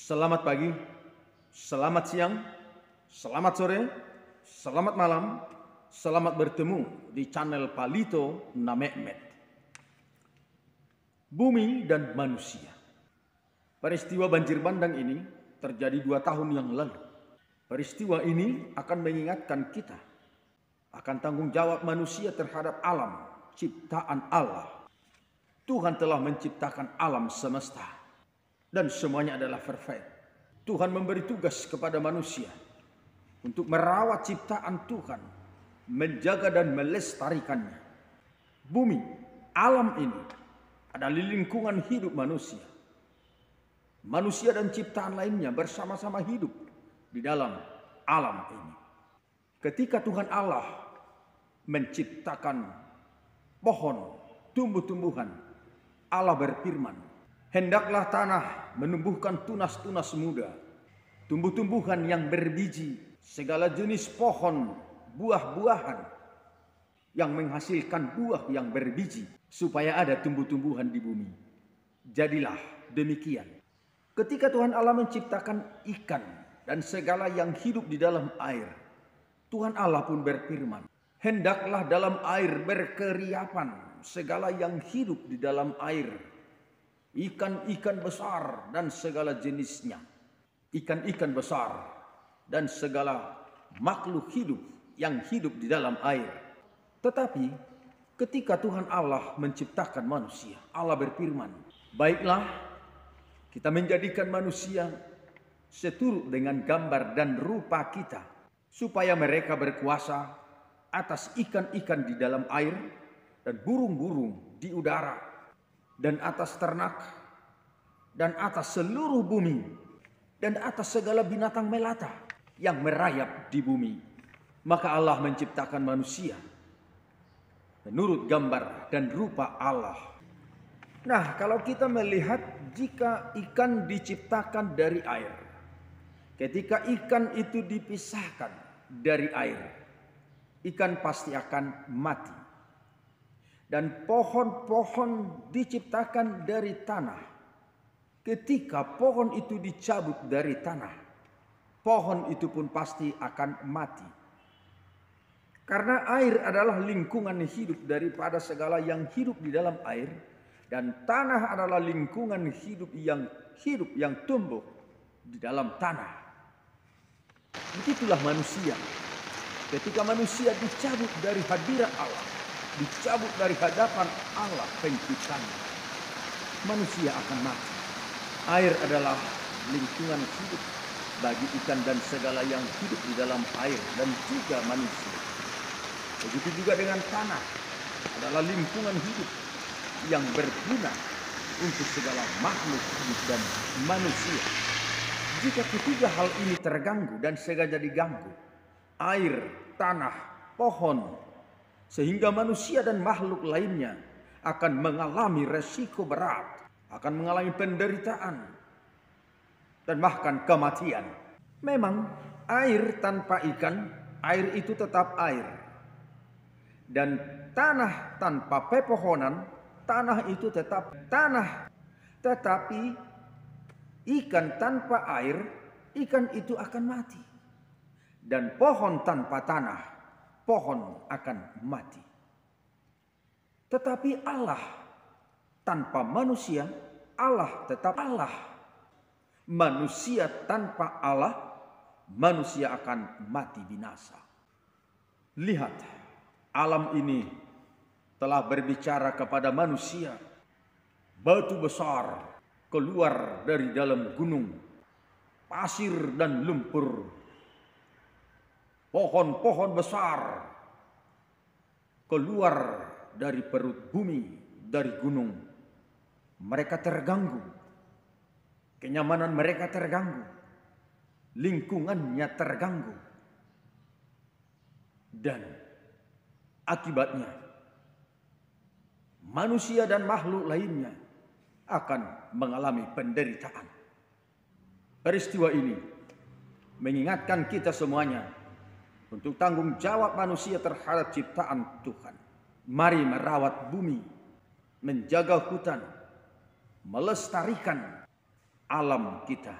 Selamat pagi, selamat siang, selamat sore, selamat malam, selamat bertemu di channel Palito Namekmet. Bumi dan manusia. Peristiwa banjir bandang ini terjadi 2 tahun yang lalu. Peristiwa ini akan mengingatkan kita akan tanggung jawab manusia terhadap alam ciptaan Allah. Tuhan telah menciptakan alam semesta. Dan semuanya adalah perfect. Tuhan memberi tugas kepada manusia untuk merawat ciptaan Tuhan, menjaga dan melestarikannya. Bumi, alam ini adalah lingkungan hidup manusia. Manusia dan ciptaan lainnya bersama-sama hidup di dalam alam ini. Ketika Tuhan Allah menciptakan pohon, tumbuh-tumbuhan, Allah berfirman, "Hendaklah tanah menumbuhkan tunas-tunas muda, tumbuh-tumbuhan yang berbiji, segala jenis pohon, buah-buahan yang menghasilkan buah yang berbiji, supaya ada tumbuh-tumbuhan di bumi." Jadilah demikian. Ketika Tuhan Allah menciptakan ikan dan segala yang hidup di dalam air, Tuhan Allah pun berfirman, "Hendaklah dalam air berkeriapan segala yang hidup di dalam air, ikan-ikan besar dan segala jenisnya, ikan-ikan besar dan segala makhluk hidup yang hidup di dalam air." Tetapi ketika Tuhan Allah menciptakan manusia, Allah berfirman, "Baiklah, kita menjadikan manusia seturut dengan gambar dan rupa kita, supaya mereka berkuasa atas ikan-ikan di dalam air dan burung-burung di udara, dan atas ternak, dan atas seluruh bumi, dan atas segala binatang melata yang merayap di bumi." Maka Allah menciptakan manusia menurut gambar dan rupa Allah. Nah, kalau kita melihat jika ikan diciptakan dari air, ketika ikan itu dipisahkan dari air, ikan pasti akan mati. Dan pohon-pohon diciptakan dari tanah. Ketika pohon itu dicabut dari tanah, pohon itu pun pasti akan mati. Karena air adalah lingkungan hidup daripada segala yang hidup di dalam air, dan tanah adalah lingkungan hidup yang tumbuh di dalam tanah. Begitulah manusia. Ketika manusia dicabut dari hadirat Allah, dicabut dari hadapan Allah penciptanya, manusia akan mati. Air adalah lingkungan hidup bagi ikan dan segala yang hidup di dalam air, dan juga manusia. Begitu juga dengan tanah, adalah lingkungan hidup yang berguna untuk segala makhluk hidup dan manusia. Jika ketiga hal ini terganggu dan sengaja diganggu, air, tanah, pohon, sehingga manusia dan makhluk lainnya akan mengalami resiko berat, akan mengalami penderitaan, dan bahkan kematian. Memang air tanpa ikan, air itu tetap air. Dan tanah tanpa pepohonan, tanah itu tetap tanah. Tetapi ikan tanpa air, ikan itu akan mati. Dan pohon tanpa tanah, pohon akan mati. Tetapi Allah tanpa manusia, Allah tetap Allah. Manusia tanpa Allah, manusia akan mati binasa. Lihat, alam ini telah berbicara kepada manusia. Batu besar keluar dari dalam gunung, pasir dan lumpur. Pohon-pohon besar keluar dari perut bumi, dari gunung. Mereka terganggu. Kenyamanan mereka terganggu. Lingkungannya terganggu. Dan akibatnya manusia dan makhluk lainnya akan mengalami penderitaan. Peristiwa ini mengingatkan kita semuanya untuk tanggung jawab manusia terhadap ciptaan Tuhan. Mari merawat bumi, menjaga hutan, melestarikan alam kita.